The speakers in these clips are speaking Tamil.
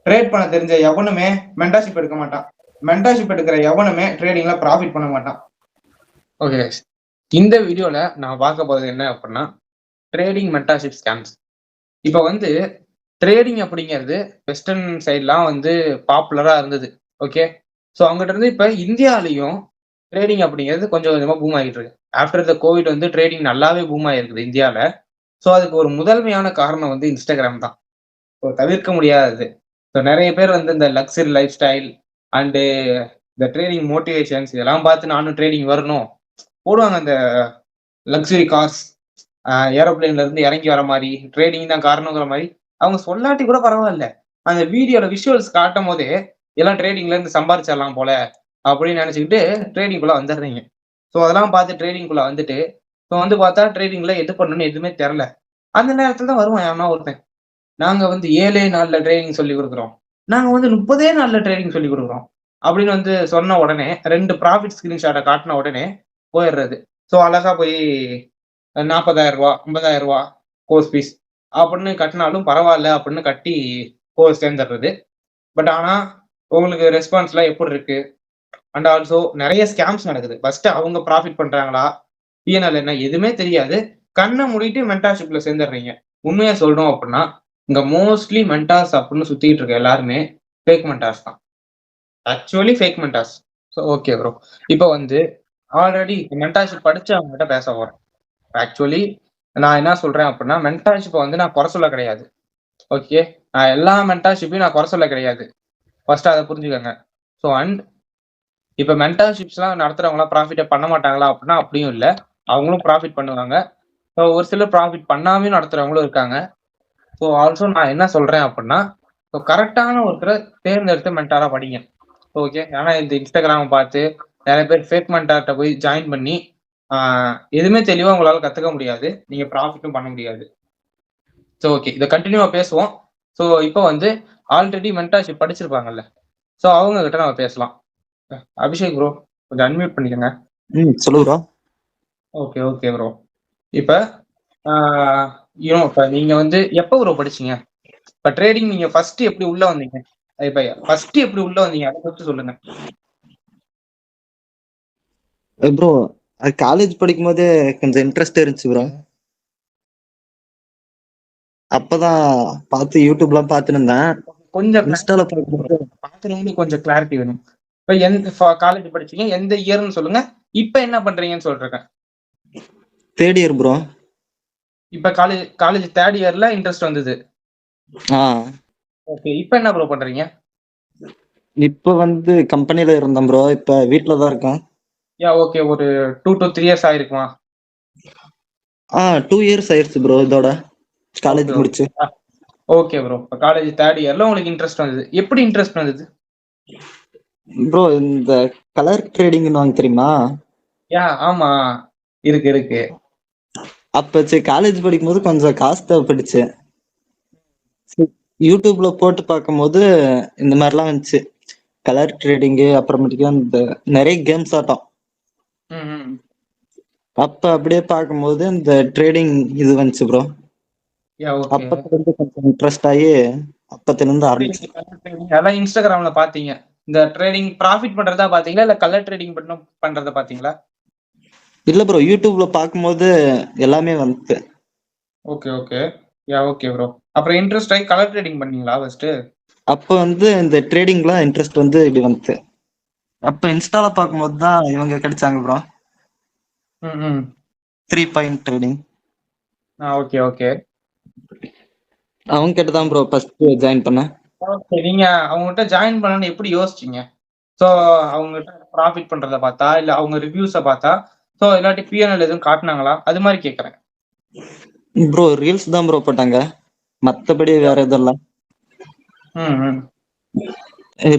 ட்ரேட் பண்ண தெரிஞ்ச எவனுமே மென்டர்ஷிப் எடுக்க மாட்டான். மென்டர்ஷிப் எடுக்கிற எவனுமே ட்ரேடிங்ல ப்ராஃபிட் பண்ண மாட்டான். ஓகே, இந்த வீடியோல நான் பார்க்க போறது என்ன அப்படின்னா ட்ரேடிங் மென்டர்ஷிப் ஸ்கேம்ஸ். இப்போ வந்து ட்ரேடிங் அப்படிங்கிறது வெஸ்டர்ன் சைட்லாம் வந்து பாப்புலரா இருந்தது. ஓகே, ஸோ அங்கிட்ட இருந்து இப்போ இந்தியாலையும் ட்ரேடிங் அப்படிங்கிறது கொஞ்சம் கொஞ்சமாக பூம் ஆகிட்டு இருக்கு. ஆஃப்டர் த கோவிட் வந்து ட்ரேடிங் நல்லாவே பூம் ஆகிருக்குது இந்தியாவில். ஸோ அதுக்கு ஒரு முதன்மையான காரணம் வந்து இன்ஸ்டாகிராம் தான். ஸோ தவிர்க்க முடியாதது. ஸோ நிறைய பேர் வந்து இந்த லக்ஸரி லைஃப் ஸ்டைல் அண்டு இந்த ட்ரேடிங் மோட்டிவேஷன்ஸ் இதெல்லாம் பார்த்து நானும் ட்ரேடிங் வரணும் போடுவாங்க. அந்த லக்ஸரி கார்ஸ், ஏரோப்ளேன்ல இருந்து இறங்கி வர மாதிரி, ட்ரேடிங் தான் காரணங்கிற மாதிரி அவங்க சொல்லாட்டி கூட பரவாயில்ல. அந்த வீடியோல விஷுவல்ஸ் காட்டும் போதே எல்லாம் ட்ரேடிங்ல இருந்து சம்பாரிச்சிடலாம் போல அப்படின்னு நினைச்சுக்கிட்டு ட்ரேடிங்குள்ள வந்துடுறீங்க. ஸோ அதெல்லாம் பார்த்து ட்ரேடிங்குள்ள வந்துட்டு இப்போ வந்து பார்த்தா ட்ரேடிங்ல எது பண்ணணும்னு எதுவுமே தெரில. அந்த நேரத்துல தான் வருவான் எவனா ஒருத்தன், நாங்க வந்து 7 நாள்ல ட்ரேடிங் சொல்லி கொடுக்குறோம், நாங்க வந்து 30 நாள்ல ட்ரேடிங் சொல்லி கொடுக்குறோம் அப்படின்னு வந்து சொன்ன உடனே 2 ப்ராஃபிட் ஸ்கிரீன்ஷாட்டை காட்டின உடனே போயிடுறது. ஸோ அழகா போய் 40,000 ரூபா 50,000 ரூபா கோர்ஸ் ஃபீஸ் அப்படின்னு கட்டினாலும் பரவாயில்ல அப்படின்னு கட்டி கோர்ஸ் சேர்ந்துடுறது. பட் ஆனா உங்களுக்கு ரெஸ்பான்ஸ்லாம் எப்படி இருக்கு? அண்ட் ஆல்சோ நிறைய ஸ்கேம்ஸ் நடக்குது. ஃபர்ஸ்ட் அவங்க ப்ராஃபிட் பண்றாங்களா, பிஎன்எல் என்ன எதுவுமே தெரியாது, கண்ணை மூடிட்டு மென்டார்ஷிப்ல சேர்ந்துடுறீங்க. உண்மையா சொல்லணும் அப்படின்னா இங்க மோஸ்ட்லி மென்டார்ஸ் அப்படின்னு சுத்திட்டு இருக்க எல்லாருமே ஃபேக் மென்டார்ஸ் தான். Actually fake mentors. So okay bro, இப்போ வந்து ஆல்ரெடி மென்டார்ஷிப் படிச்சு அவங்க கிட்ட பேச போறேன். ஆக்சுவலி நான் என்ன சொல்றேன் அப்படின்னா மென்டார்ஷிப்பை வந்து நான் குறை சொல்ல கிடையாது. ஓகே, நான் எல்லா மென்டார்ஷிப்பையும் நான் குறை சொல்ல கிடையாது. ஃபர்ஸ்ட் அதை புரிஞ்சுக்கோங்க. ஸோ அண்ட் இப்போ மென்டார்ஷிப்ஸ்லாம் நடத்துறவங்களாம் ப்ராஃபிட்டை பண்ண மாட்டாங்களா அப்படின்னா அப்படியும் இல்லை, அவங்களும் ப்ராஃபிட் பண்ணுவாங்க. ஸோ ஒரு சிலர் ப்ராஃபிட் பண்ணாமையும் நடத்துறவங்களும் இருக்காங்க. ஸோ ஆல்சோ நான் என்ன சொல்றேன் அப்படின்னா ஸோ கரெக்டான ஒருத்தரை தேர்ந்தெடுத்து மென்டாரா படிங்க. ஓகே, ஏன்னா இந்த இன்ஸ்டாகிராம் பார்த்து நிறைய பேர் ஃபேக் மென்டார்ட்ட போய் ஜாயின் பண்ணி எதுவுமே தெளிவா உங்களால கத்துக்க முடியாது, நீங்க ப்ராஃபிட்டும் பண்ண முடியாது. ஸோ ஓகே, இதை கண்டினியூவா பேசுவோம். ஸோ இப்போ வந்து ஆல்ரெடி மென்டார்ஷிப் படிச்சிருப்பாங்கல்ல, ஸோ அவங்க கிட்ட நம்ம பேசலாம். அபிஷேக் ப்ரோ கொஞ்சம் அன்மியூட் பண்ணிக்கோங்க. சொல்லு ப்ரோ. ஓகே ஓகே ப்ரோ, இப்போ இப்போ நீங்க வந்து எப்போ ப்ரோ படிச்சீங்க? இப்போ ட்ரேடிங் நீங்க ஃபர்ஸ்ட் எப்படி உள்ள வந்தீங்க? இப்போ ஃபர்ஸ்ட் எப்படி உள்ள வந்தீங்க அதை பத்தி சொல்லுங்க. ப்ரோ அது காலேஜ் படிக்கும் போதே கொஞ்சம் இன்ட்ரெஸ்ட் இருந்துச்சு ப்ரோ. அப்பதான் பார்த்து யூடியூப்லாம் பார்த்துட்டு இருந்தேன். கொஞ்சம் இன்ஸ்டால பார்க்கும்போது பாக்குறவங்க கொஞ்சம் கிளாரிட்டி வேணும். இப்போ எந்த காலேஜ் படிச்சீங்க, எந்த இயர்னு சொல்லுங்க, இப்போ என்ன பண்றீங்கன்னு சொல்றேன். Third year bro. இப்போ காலேஜ் தேர்ட் இயர்ல இன்ட்ரெஸ்ட் வந்தது. ஓகே, இப்போ என்ன ப்ரோ பண்றீங்க? இப்போ வந்து கம்பெனில இருந்தேன் ப்ரோ, இப்போ வீட்ல தான் இருக்கேன். யா ஓகே, ஒரு 2 to 3 இயர்ஸ் ஆயிருக்குமா? 2 இயர்ஸ் ஆயிருச்சு ப்ரோ இதோட காலேஜ் முடிச்சு. ஓகே ப்ரோ, இப்போ காலேஜ் தேர்ட் இயர்ல உங்களுக்கு இன்ட்ரெஸ்ட் வந்தது. எப்படி இன்ட்ரெஸ்ட் வந்தது ப்ரோ? இந்த கலர் ட்ரேடிங்னு வாங்க தெரியுமா? யா ஆமா, இருக்கு இருக்கு. அப்ப காலேஜ் படிக்கும் போது கொஞ்சம் காசு தேவைப்பட்டுச்சு. யூடியூப்ல போட்டு பார்க்கும்போது இந்த மாதிரிலாம் வந்துச்சு, கலர் ட்ரேடிங்கு, அப்புறமேட்டுக்கு இந்த நிறைய கேம்ஸ் ஆட்டம். அப்ப அப்படியே பார்க்கும்போது இந்த ட்ரேடிங் இது வந்துச்சு ப்ரோ. அப்பத்துல இருந்து கொஞ்சம் இன்ட்ரெஸ்ட் ஆகி அப்பத்துல இருந்து ஆரம்பிச்சு. அதான் இன்ஸ்டாகிராம்ல பாத்தீங்க இந்த ட்ரேடிங் ப்ராஃபிட் பண்றதா பாத்தீங்களா இல்ல கலர் ட்ரேடிங் மட்டும் பண்றத பாத்தீங்களா? இல்ல ப்ரோ, யூடியூப்ல பார்க்கும்போது எல்லாமே வந்துச்சு. Okay okay, yeah okay bro. அப்புறம் இன்ட்ரெஸ்ட் ஆகி கலர் ட்ரேடிங் பண்ணீங்களா ஃபர்ஸ்ட்? அப்ப வந்து இந்த ட்ரேடிங்லாம் இன்ட்ரெஸ்ட் வந்து இப்படி வந்துச்சு. அப்ப இன்ஸ்டால பார்க்கும்போது தான் இவங்க கிடைச்சாங்க bro, 3 point trading. Okay okay, அவங்க கிட்ட தான் ப்ரோ ஃபர்ஸ்ட் ஜாயின் பண்ணேன். நீங்க அவங்ககிட்ட ஜாயின் பண்ணணும்னு எப்படி யோசிச்சீங்க? ஸோ அவங்ககிட்ட ப்ராஃபிட் பண்றத பார்த்தா இல்ல அவங்க ரிவ்யூஸை பார்த்தா, ஸோ இல்லாட்டி பிஎன்எல் எதுவும் காட்டினாங்களா, அது மாதிரி கேட்கறேன். ப்ரோ ரீல்ஸ் தான் ப்ரோ போட்டாங்க, மத்தபடி வேற எதுவும் இல்ல.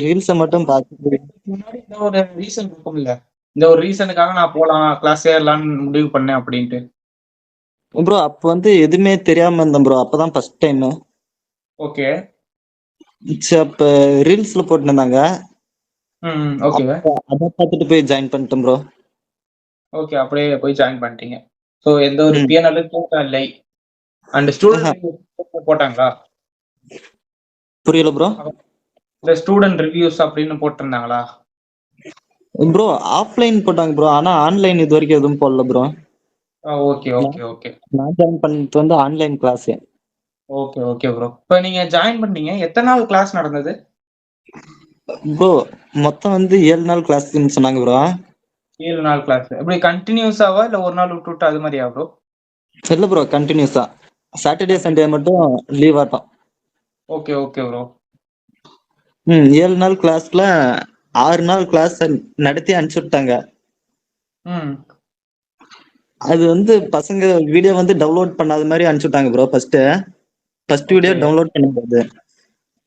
ரீல்ஸை மட்டும் பார்த்து முன்னாடி இந்த ஒரு ரீசன் இருக்கும் இல்ல, இந்த ஒரு ரீசனுக்காக நான் போலாம் கிளாஸ் சேரலாம்னு முடிவு பண்ணேன் அப்படின்ட்டு. ப்ரோ அப்ப வந்து எதுவுமே தெரியாம இருந்தேன் ப்ரோ, அப்பதான் ஃபர்ஸ்ட் டைம். ஓகே, அப்ப ரீல்ஸ்ல போட்டுருந்தாங்க, ஓகே அதை பார்த்துட்டு போய் ஜாயின் பண்ணிட்டேன் ப்ரோ. ஓகே, அப்படியே போய் ஜாயின் பண்ணிட்டீங்க. ஸோ எந்த ஒரு பிஎன்எல் இல்லை அண்ட் ஸ்டூடெண்ட் போட்டாங்களா? புரியல ப்ரோ. இந்த ஸ்டூடெண்ட் ரிவ்யூஸ் அப்படின்னு போட்டிருந்தாங்களா? ப்ரோ ஆஃப்லைன் போட்டாங்க ப்ரோ, ஆனா ஆன்லைன் இது வரைக்கும் எதுவும் போடல ப்ரோ. ஓகே ஓகே ஓகே நான் ஜாயின் பண்ணது வந்து online class. Okay okay bro. இப்ப நீங்க ஜாயின் பண்ணீங்க, எத்தனை நாள் கிளாஸ் நடந்தது? ப்ரோ மொத்தம் வந்து 7 நாள் கிளாஸ்ன்னு சொன்னாங்க ப்ரோ. 7 நாள் கிளாஸ். எப்படி கண்டினியூஸாவா இல்ல ஒரு நாள் விட்டு விட்டு அது மாதிரியா ப்ரோ? இல்ல ப்ரோ, கண்டினியூஸா. சாட்டர்டே சண்டே மட்டும் லீவ் ஆட்டம். Okay okay bro. 7 நாள் கிளாஸ்ல 6 நாள் கிளாஸ் நடத்தி அனுப்பிச்சு விட்டாங்க. ம். அது வந்து பசங்க வீடியோ வந்து டவுன்லோட் பண்ணாத மாதிரி அனுப்பிச்சு விட்டாங்க bro. First video okay. Download பண்ணும்போது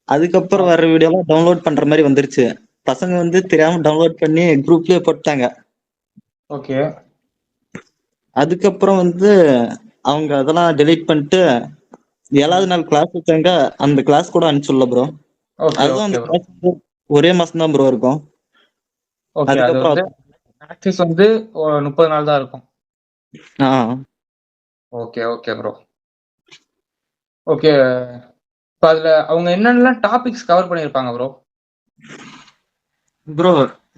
அதுக்கப்புறம் வர்ற வீடியோலாம் டவுன்லோட் பண்ற மாதிரி வந்துருச்சு. பசங்க வந்து தெரியாம டவுன்லோட் பண்ணி குரூப்லயே போட்டாங்க. ஓகே. அதுக்கப்புறம் வந்து அவங்க அதெல்லாம் டெலீட் பண்ணிட்டு 7வது நாள் கிளாஸ் வச்சாங்க. அந்த கிளாஸ் கூட அனுப்பிச்சுடல ப்ரோ. ஓகே அதுவும் ஓகே அந்த ப்ரோ. கிளாஸ் வந்து ஒரே மாசம் தான் ப்ரோ இருக்கும். ஓகே. அது அதுக்கப்புறம் வந்து ஆக்சஸ் வந்து 30 நாள் தான் இருக்கும். Okay okay bro. ஓகே. இப்ப அதுல அவங்க என்னென்னலாம் டாபிக்ஸ் கவர் பண்ணியிருப்பாங்க bro? Bro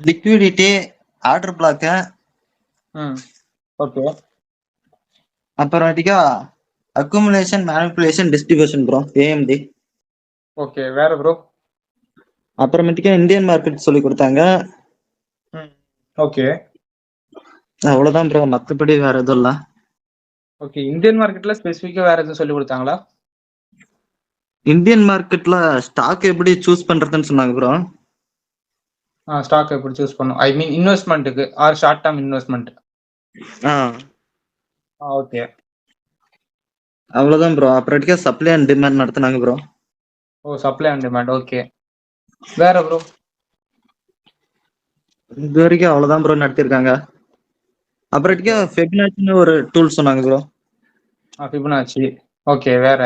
liquidity, order block, okay. அப்புறமேட்டிக்கா accumulation, manipulation, distribution bro, AMD. Okay. வேற ப்ரோ? அப்புறமேட்டுக்கா இந்தியன் மார்க்கெட் சொல்லி கொடுத்தாங்க. ஓகே. அவ்வளவுதான் ப்ரோ, மத்தபடி வேற எதுவும் இல்ல. ஓகே. இந்தியன் மார்க்கெட்ல ஸ்பெசிஃபிக்கா வேற எதுவும் சொல்லி கொடுத்தாங்களா? இந்தியன் மார்க்கெட்ல ஸ்டாக் எப்படி சூஸ் பண்றதுன்னு சொன்னாங்க ப்ரோ. ஸ்டாக் எப்படி சூஸ் பண்ணும்? ஐ மீன் இன்வெஸ்ட்மெண்ட்டுக்கு or short term investment. Okay. அவ்வளவுதான் ப்ரோ. அப்புறமேட்டுக்கா சப்ளை அண்ட் டிமாண்ட் நடத்துனாங்க bro. Supply and demand. Okay. வேற ப்ரோ? இது வரைக்கும் அவ்வளவுதான் ப்ரோ நடத்திருக்காங்க. அப்புறமேட்டுக்கா ஃபெபினாச்சின்னு ஒரு டூல் சொன்னாங்க ப்ரோ. ஃபிபனாச்சி. ஓகே. வேற?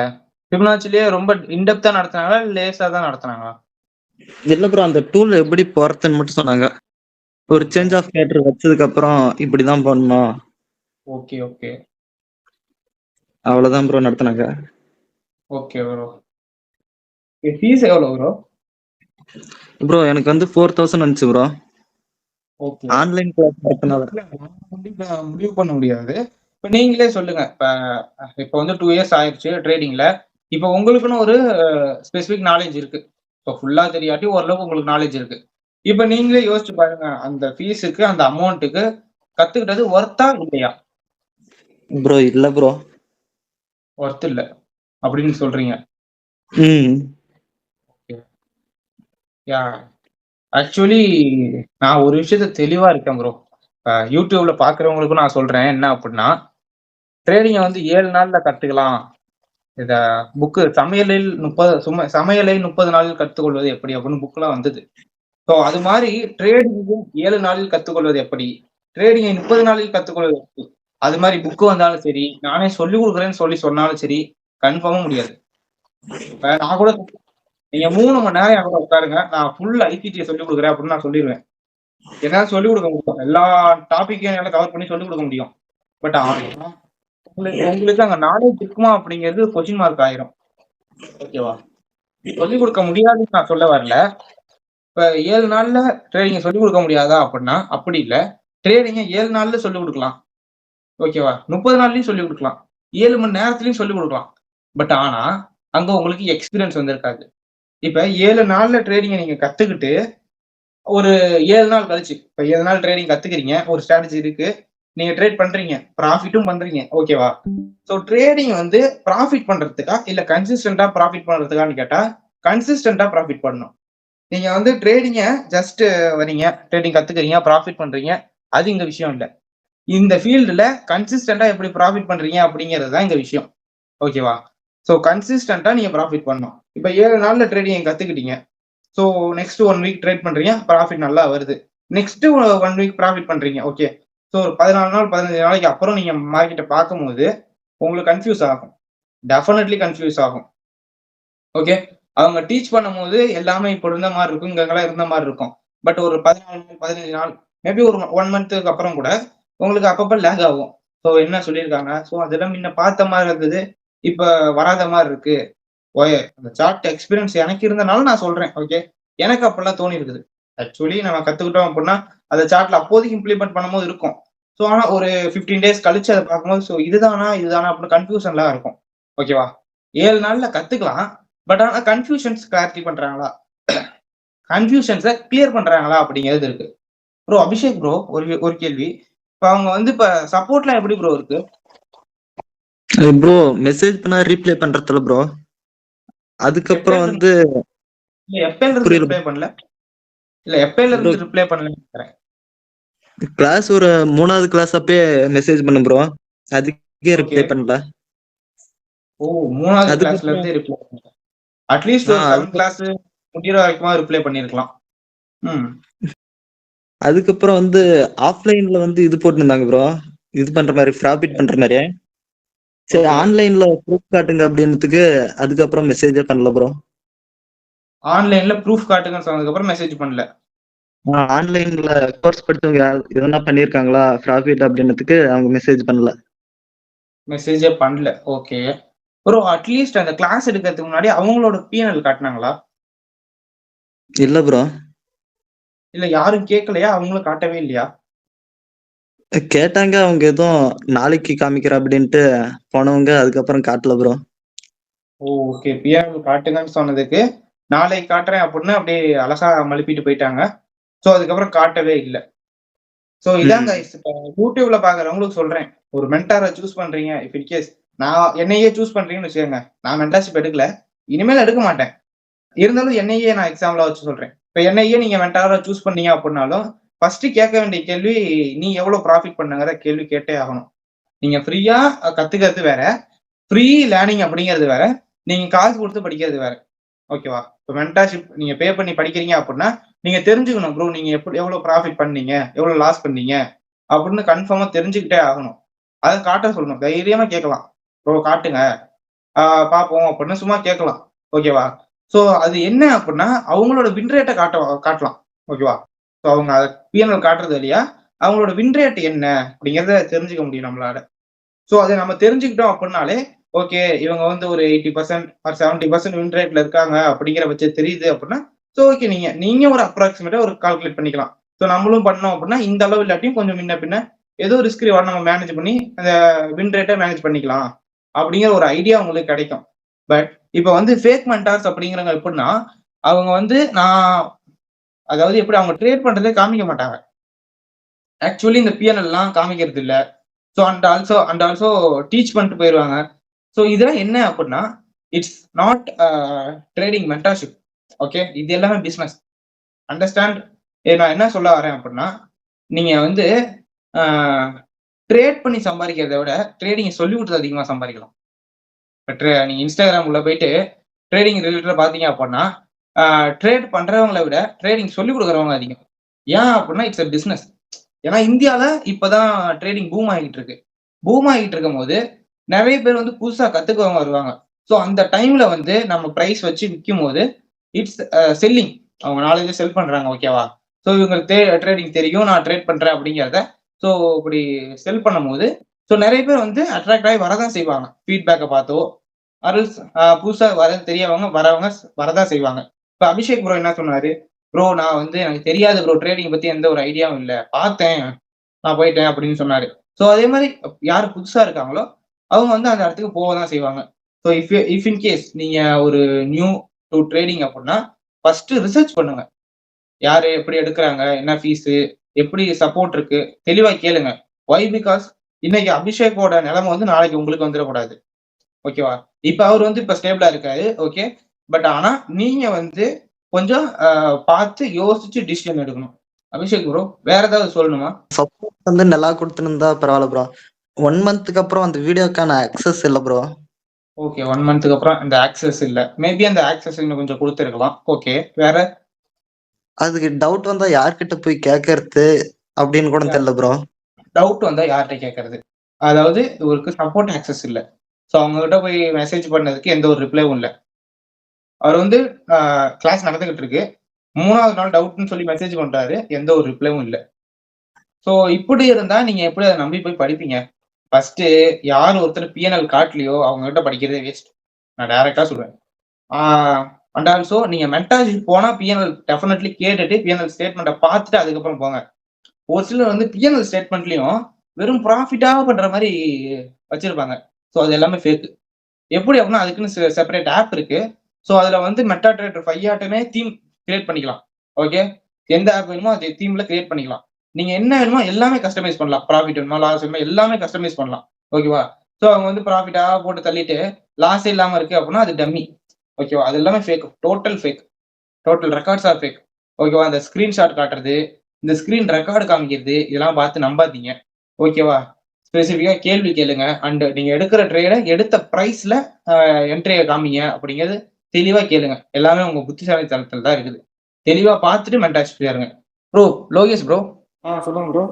ஃபிபனாச்சிலேயே ரொம்ப இன்டெப்தா நடத்துனாங்களா இல்ல லேசா தான் நடத்துனாங்களா? இல்ல ப்ரோ, அந்த டூல் எப்படி போறதுன்னு மட்டும் சொன்னாங்க. ஒரு சேஞ்ச் ஆஃப் கேரக்டர் வச்சதுக்கு அப்புறம் இப்படிதான் பண்ணணும். Okay okay. அவ்வளவுதான் ப்ரோ நடத்துனாங்க. Okay bro. ஃபீஸ் எவ்வளவு ப்ரோ? ப்ரோ எனக்கு வந்து 4000 வந்துச்சு ப்ரோ. ஓகே. ஆன்லைன் கிளாஸ் நடத்தினால. முடிவு பண்ண முடியாது. இப்ப நீங்களே சொல்லுங்க. இப்ப வந்து 2 இயர்ஸ் ஆயிருச்சு ட்ரேடிங்ல. இப்ப உங்களுக்குன்னு ஒரு ஸ்பெசிபிக் நாலேஜ் இருக்கு. இப்ப ஃபுல்லா தெரியாட்டி ஓரளவுக்கு உங்களுக்கு நாலேஜ் இருக்கு. இப்ப நீங்களே யோசிச்சு பாருங்க. அந்த ஃபீஸுக்கு அந்த அமௌண்ட்டுக்கு கத்துக்கிட்டது ஒர்த்தா இல்லையா? ப்ரோ இல்ல ப்ரோ. ஒர்த் இல்ல அப்படின்னு சொல்றீங்க. யா ஆக்சுவலி நான் ஒரு விஷயத்த தெளிவா இருக்கேன் ப்ரோ. யூடியூப்ல பாக்குறவங்களுக்கும் நான் சொல்றேன் என்ன அப்படின்னா, ட்ரேடிங்கை வந்து 7 நாள்ல கத்துக்கலாம். இத புக்கு சமையலை 30 நாளில் கத்துக்கொள்வது எப்படி அப்படின்னு புக்லாம் வந்தது. ஸோ அது மாதிரி ட்ரேடிங்கும் 7 நாளில் கத்துக்கொள்வது எப்படி, ட்ரேடிங்கை 30 நாளில் கத்துக்கொள்வது எப்படி, அது மாதிரி புக்கு வந்தாலும் சரி, நானே சொல்லிக் கொடுக்குறேன்னு சொன்னாலும் சரி, கன்ஃபார்மா முடியாது. இப்ப நான் கூட நீங்க 3 மணி நேரம் என் கூட உட்காருங்க, நான் ஃபுல் ஐசிடியை சொல்லிக் கொடுக்குறேன் அப்படின்னு நான் சொல்லிடுவேன். என்னால சொல்லிக் கொடுக்க முடியும். எல்லா டாபிக்கையும் என்னால கவர் பண்ணி சொல்லிக் கொடுக்க முடியும். பட் ஆனா உங்களுக்கு அங்க நாலேஜ் இருக்குமா அப்படிங்கிறது கொஸ்டின் மார்க் ஆயிரும். ஓகேவா? சொல்லிக் கொடுக்க முடியாதுன்னு நான் சொல்ல வரல. இப்ப 7 நாள்ல ட்ரேடிங் சொல்லிக் கொடுக்க முடியாதா அப்படின்னா அப்படி இல்ல. ட்ரேடிங்க 7 நாள்ல சொல்லிக் கொடுக்கலாம். ஓகேவா? 30 நாள்லயும் சொல்லிக் கொடுக்கலாம். 7 மணி நேரத்திலயும் சொல்லிக் கொடுக்கலாம். பட் ஆனா அங்க உங்களுக்கு எக்ஸ்பீரியன்ஸ் வந்திருக்காது. இப்ப 7 நாள்ல ட்ரேடிங்க நீங்க கத்துக்கிட்டு ஒரு 7 நாள் கழிச்சு, இப்ப 7 நாள் ட்ரேடிங் கத்துக்கிறீங்க. ஒரு ஸ்ட்ராட்டஜி இருக்கு. நீங்க ட்ரேட் பண்றீங்க. ப்ராஃபிட்டும் பண்றீங்க. ஓகேவா? சோ ட்ரேடிங் வந்து ப்ராஃபிட் பண்றதுக்கா இல்ல கன்சிஸ்டன்ட்டா ப்ராஃபிட் பண்றதுக்கான்னு கேட்டா, கன்சிஸ்டன்ட்டா ப்ராஃபிட் பண்ணணும். நீங்க வந்து ட்ரேடிங்க ஜஸ்ட் வரீங்க, ட்ரேடிங் கத்துக்கிறீங்க, ப்ராஃபிட் பண்றீங்க. அது இங்க விஷயம் இல்ல. இந்த ஃபீல்டுல கன்சிஸ்டன்ட்டா எப்படி ப்ராஃபிட் பண்றீங்க அப்படிங்கிறது தான் இங்க விஷயம். ஓகேவா? சோ கன்சிஸ்டன்ட்டா நீங்க ப்ராஃபிட் பண்ணணும். இப்ப 7 நாள்ல ட்ரேடிங் கத்துக்கிட்டீங்க. ஸோ நெக்ஸ்ட் 1 வீக் ட்ரேட் பண்றீங்க, ப்ராஃபிட் நல்லா வருது. நெக்ஸ்ட் 1 வீக் ப்ராஃபிட் பண்றீங்க. ஓகே. ஸோ ஒரு 14 நாள் 15 நாளைக்கு அப்புறம் நீங்க மார்க்கெட்டை பார்க்கும்போது உங்களுக்கு கன்ஃபியூஸ் ஆகும். டெஃபினெட்லி கன்ஃபியூஸ் ஆகும். ஓகே. அவங்க டீச் பண்ணும்போது எல்லாமே இப்ப இருந்த மாதிரி இருக்கும், இங்கெல்லாம் இருந்த மாதிரி இருக்கும். பட் ஒரு 14 நாள் 15 நாள் மேபி ஒரு 1 மந்த்துக்கு அப்புறம் கூட உங்களுக்கு அப்பப்ப லேக் ஆகும். ஸோ என்ன சொல்லியிருக்காங்க, ஸோ அதெல்லாம் முன்ன பார்த்த மாதிரி இருந்தது, இப்ப வராத மாதிரி இருக்கு. அந்த சார்ட் எக்ஸ்பீரியன்ஸ் எனக்கு இருந்தனால நான் சொல்றேன். ஓகே. எனக்கு அப்பெல்லாம் தோணி இருக்குது. ஆக்சுவலி நம்ம கத்துக்கிட்டோம் அப்படின்னா அந்த சார்ட்ல அப்போதைக்கு இம்ப்ளிமெண்ட் பண்ணும்போது இருக்கும். ஸோ ஆனா ஒரு 15 டேஸ் கழிச்சு அதை பார்க்கும்போது ஸோ இதுதானா அப்படின்னு கன்ஃபியூஷன்லாம் இருக்கும். ஓகேவா? 7 நாள்ல கத்துக்கலாம். பட் ஆனா கன்ஃபியூஷன்ஸ் கிளாரிட்டி பண்றாங்களா, கன்ஃபியூஷன்ஸை கிளியர் பண்றாங்களா அப்படிங்கிறது இருக்கு. ப்ரோ அபிஷேக் ப்ரோ, ஒரு கேள்வி. இப்ப அவங்க வந்து இப்ப சப்போர்ட்லாம் எப்படி ப்ரோ இருக்கு? ப்ரோ மெசேஜ் பண்ணா ரீப்ளை பண்றதுல ப்ரோ. அதுக்கப்புறம் வந்து எப்பல இருந்து புரியல ரிப்ளை பண்ணல? இல்ல எப்பல ப்ரோ. இருந்து ரிப்ளை பண்ணல? கிளாஸ் ஒரு 3வது கிளாஸ் அப்பயே மெசேஜ் பண்ண ப்ரோ. அதுக்கே ஓகே. ரிப்ளை பண்ணல. ஓ 3வது கிளாஸ்ல அதுக்கப்புறம் இருந்து ரிப்ளை பண்ணல. அட்லீஸ்ட் ஒரு 7 அதுக்கு கிளாஸ் முடிகிற வரைக்கும் ரிப்ளை பண்ணிருக்கலாம். அதுக்கப்புறம் வந்து ஆஃப்லைன்ல வந்து இது போட்டுருந்தாங்க ப்ரோ, இது பண்ற மாதிரி ப்ராஃபிட் பண்ற மாதிரி. சரி ஓகே. ஆன்லைன்ல ப்ரூஃப் காட்டுங்க அப்படின்றதுக்கு அதுக்கப்புறம் மெசேஜே பண்ணல ப்ரோ. ஆன்லைன்ல ப்ரூஃப் காட்டுங்கன்னு சொன்னதுக்கு அப்புறம் மெசேஜ் பண்ணல. ஆன்லைன்ல கோர்ஸ் படிச்சவங்க எதனா பண்ணிருக்காங்களா ப்ராஃபிட் அப்படின்றதுக்கு அவங்க மெசேஜ் பண்ணல. மெசேஜே பண்ணல. ஓகே. ப்ரோ அட்லீஸ்ட் அந்த கிளாஸ் எடுக்கிறதுக்கு முன்னாடி அவங்களோட பிஎன்எல் காட்டினாங்களா? இல்ல ப்ரோ. இல்ல யாரும் கேட்கலையா? அவங்களும் காட்டவே இல்லையா? கேட்டாங்க, அவங்க எதுவும் நாளைக்கு காமிக்கிற அப்படின்ட்டு போனவங்க அதுக்கப்புறம் காட்டல ப்ரோ. ஓகே. பிஎன்எல் காட்டுங்கன்னு சொன்னதுக்கு நாளைக்கு காட்டுறேன் அப்படின்னு அப்படியே அழகா மழுப்பிட்டு போயிட்டாங்க. ஸோ அதுக்கப்புறம் காட்டவே இல்லை. ஸோ இதாங்க இப்போ யூடியூப்ல பாக்குறவங்களுக்கு சொல்றேன். ஒரு மென்டாரை சூஸ் பண்றீங்க, இஃப் இன்கேஸ் நான் என்னையே சூஸ் பண்றீங்கன்னு வச்சுக்கோங்க. நான் மென்டார்ஷிப் எடுக்கல, இனிமேல் எடுக்க மாட்டேன். இருந்தாலும் என்னையே நான் எக்ஸாம்பிளா வச்சு சொல்றேன். இப்ப என்னையே நீங்க மென்டாரா சூஸ் பண்ணீங்க அப்படின்னாலும் ஃபர்ஸ்ட் கேட்க வேண்டிய கேள்வி, நீ எவ்வளவு ப்ராஃபிட் பண்ணுங்கிற கேள்வி கேட்டே ஆகணும். நீங்க ஃப்ரீயா கத்துக்கிறது வேற, ஃப்ரீ லேர்னிங் அப்படிங்கிறது வேற, நீங்க காசு கொடுத்து படிக்கிறது வேற. ஓகேவா? இப்போ மென்டார்ஷிப் நீங்க பே பண்ணி படிக்கிறீங்க அப்படின்னா நீங்க தெரிஞ்சுக்கணும் ப்ரோ, நீங்க எப்படி எவ்வளவு ப்ராஃபிட் பண்ணீங்க, எவ்வளவு லாஸ் பண்ணீங்க அப்படின்னு கன்ஃபார்மா தெரிஞ்சுக்கிட்டே ஆகணும். அதை காட்ட சொல்லணும். தைரியமா கேட்கலாம். ப்ரோ காட்டுங்க, பார்ப்போம் அப்படின்னு சும்மா கேட்கலாம். ஓகேவா? ஸோ அது என்ன அப்படின்னா அவங்களோட வின் ரேட்டை காட்டலாம். ஓகேவா? ஸோ அவங்க அதை பிஎன்எல் காட்டுறது இல்லையா, அவங்களோட வின் ரேட் என்ன அப்படிங்கிறத தெரிஞ்சுக்க முடியும் நம்மளால. ஸோ அதை நம்ம தெரிஞ்சுக்கிட்டோம் அப்படின்னாலே ஓகே, இவங்க வந்து ஒரு 80% ஆர் 70% வின் ரேட்ல இருக்காங்க அப்படிங்கிற பட்சம் தெரியுது அப்படின்னா ஸோ ஓகே, நீங்க ஒரு அப்ராக்சிமேட்டா ஒரு கால்குலேட் பண்ணிக்கலாம். ஸோ நம்மளும் பண்ணோம் அப்படின்னா இந்த அளவு இல்லாட்டியும் கொஞ்சம் முன்ன பின்ன ஏதோ ரிஸ்க் ரிவார்ட் நம்ம மேனேஜ் பண்ணி அந்த வின் ரேட்டை மேனேஜ் பண்ணிக்கலாம் அப்படிங்கிற ஒரு ஐடியா உங்களுக்கு கிடைக்கும். பட் இப்ப வந்து ஃபேக் மென்டார்ஸ் அப்படிங்கிறவங்க எப்படின்னா அவங்க வந்து அதாவது எப்படி அவங்க ட்ரேட் பண்றதே காமிக்க மாட்டாங்க. ஆக்சுவலி இந்த பிஎன்எல் எல்லாம் காமிக்கிறது இல்ல. ஸோ அண்ட் ஆல்சோ டீச் பண்ணிட்டு போயிடுவாங்க. ஸோ இதெல்லாம் என்ன அப்படின்னா it's not trading mentorship. Okay, இது எல்லாமே பிசினஸ். அண்டர்ஸ்டாண்ட்? நான் என்ன சொல்ல வரேன் அப்படின்னா நீங்க வந்து ட்ரேட் பண்ணி சம்பாதிக்கிறத விட ட்ரேடிங் சொல்லி கொடுத்து அதிகமா சம்பாதிக்கலாம். நீங்க இன்ஸ்டாகிராம் உள்ள போயிட்டு ட்ரேடிங் ரிலேட்டடா பாத்தீங்க அப்படின்னா ட்ரேட் பண்றவங்களை விட ட்ரேடிங் சொல்லி கொடுக்குறவங்க அதிகம். ஏன் அப்படின்னா இட்ஸ் அ பிசினஸ். ஏன்னா இந்தியால இப்பதான் ட்ரேடிங் பூம் ஆகிட்டு இருக்கு. பூம் ஆகிட்டு இருக்கும் போது நிறைய பேர் வந்து புதுசா கத்துக்கவங்க வருவாங்க. ஸோ அந்த டைம்ல வந்து நம்ம பிரைஸ் வச்சு விற்கும் போது இட்ஸ் செல்லிங். அவங்க நாலேஜ் செல் பண்றாங்க. ஓகேவா? ஸோ இவங்களுக்கு ட்ரேடிங் தெரியும், நான் ட்ரேட் பண்றேன் அப்படிங்கிறத ஸோ இப்படி செல் பண்ணும் போது ஸோ நிறைய பேர் வந்து அட்ராக்ட் ஆகி வரதான் செய்வாங்க. ஃபீட்பேக்கை பார்த்தோ அரல்ஸ் புதுசா வர தெரியவங்க வரவங்க வரதான் செய்வாங்க. இப்ப அபிஷேக் ப்ரோ என்ன சொன்னாரு, ப்ரோ நான் வந்து எனக்கு தெரியாது ப்ரோ, ட்ரேடிங் பத்தி எந்த ஒரு ஐடியாவும் இல்லை, பார்த்தேன் நான் போயிட்டேன் அப்படின்னு சொன்னாரு. ஸோ அதே மாதிரி யார் புதுசா இருக்காங்களோ அவங்க வந்து அந்த இடத்துக்கு போக தான் செய்வாங்க. ஸோ இஃப் இன் கேஸ் நீங்க ஒரு நியூ டு ட்ரேடிங் அப்படின்னா ஃபர்ஸ்ட் ரிசர்ச் பண்ணுங்க. யாரு எப்படி எடுக்கிறாங்க, என்ன ஃபீஸு, எப்படி சப்போர்ட் இருக்கு, தெளிவா கேளுங்க. ஒய்? பிகாஸ் இன்னைக்கு அபிஷேக்கோட நிலைமை வந்து நாளைக்கு உங்களுக்கு வந்துடக்கூடாது. ஓகேவா? இப்ப அவர் வந்து இப்ப ஸ்டேபிளா இருக்காரு. ஓகே. பட் ஆனா நீங்க வந்து கொஞ்சம் பார்த்து யோசிச்சு டிசிஷன் எடுக்கணும். அபிஷேக் ப்ரோ வேற ஏதாவது சொல்லணுமா? சப்போர்ட் வந்து நல்லா கொடுத்துருந்தா பரவாயில்ல ப்ரோ. 1 மந்த்துக்கு அப்புறம் அந்த வீடியோக்கான அக்சஸ் இல்ல ப்ரோ. ஓகே. 1 மந்த்துக்கு அப்புறம் இந்த ஆக்சஸ் இல்ல. மேபி அந்த ஆக்சஸ் இன்னும் கொஞ்சம் கொடுத்துருக்கலாம். ஓகே. வேற? அதுக்கு டவுட் வந்தா யார்கிட்ட போய் கேட்கறது அப்படின்னு கூட தெரியல ப்ரோ. டவுட் வந்தா யார்கிட்ட கேட்கறது? அதாவது இவருக்கு சப்போர்ட் ஆக்சஸ் இல்ல. ஸோ அவங்க கிட்ட போய் மெசேஜ் பண்ணதுக்கு எந்த ஒரு ரிப்ளைவும் இல்ல. அவர் வந்து கிளாஸ் நடந்துகிட்டு இருக்கு. 3வது நாள் டவுட்னு சொல்லி மெசேஜ் பண்றாரு. எந்த ஒரு ரிப்ளைவும் இல்ல. ஸோ இப்படி இருந்தா நீங்க எப்படி அதை நம்பி போய் படிப்பீங்க? ஃபர்ஸ்ட் யார் ஒருத்தர் பிஎன்எல் காட்டலையோ அவங்க கிட்ட படிக்கிறதே வேஸ்ட். நான் டைரக்டா சொல்றேன். அண்ட் ஆல்சோ நீங்க மென்டார்ஷிப் போனா பிஎன்எல் டெஃபினெட்லி கேட்டுட்டு பிஎன்எல் ஸ்டேட்மெண்ட்டை பார்த்துட்டு அதுக்கப்புறம் போங்க. ஒரு சிலர் வந்து பிஎன்எல் ஸ்டேட்மெண்ட்லயும் வெறும் ப்ராஃபிட்டா பண்ற மாதிரி வச்சிருப்பாங்க. ஸோ அது எல்லாமே ஃபேக். எப்படி அப்படின்னா அதுக்குன்னு செப்பரேட் ஆப் இருக்கு. ஸோ அதுல வந்து மெட்டா ட்ரேடர் 5 ஆட்டமே தீம் கிரியேட் பண்ணிக்கலாம். ஓகே, எந்த ஆப் வேணுமோ அது தீம்ல கிரியேட் பண்ணிக்கலாம். நீங்க என்ன வேணுமோ எல்லாமே கஸ்டமைஸ் பண்ணலாம். ப்ராஃபிட் வேணுமா லாஸ் வேணுமா எல்லாமே கஸ்டமைஸ் பண்ணலாம். ஓகேவா? ஸோ அவங்க வந்து ப்ராஃபிட்டா போட்டு தள்ளிட்டு லாஸே இல்லாம இருக்கு அப்படின்னா அது டம்மி. ஓகேவா? அது எல்லாமே fake. Total fake. Total records are fake. ஓகேவா? இந்த ஸ்கிரீன்ஷாட் காட்டுறது, இந்த ஸ்கிரீன் ரெக்கார்டு காமிக்கிறது இதெல்லாம் பார்த்து நம்பாதீங்க. ஓகேவா? ஸ்பெசிஃபிக்கா கேள்வி கேளுங்க. அண்ட் நீங்க எடுக்கிற ட்ரேட எடுத்த பிரைஸ்ல என்ட்ரியை காமிங்க அப்படிங்கிறது தெளிவா கேளுங்க. எல்லாமே உங்க புத்திசாலித்தனத்தில் தான் இருக்குது. தெளிவா பார்த்துட்டு மென்டார்ஷிப் சேருங்க. Bro Lokesh bro. சொல்லுங்க ப்ரோ.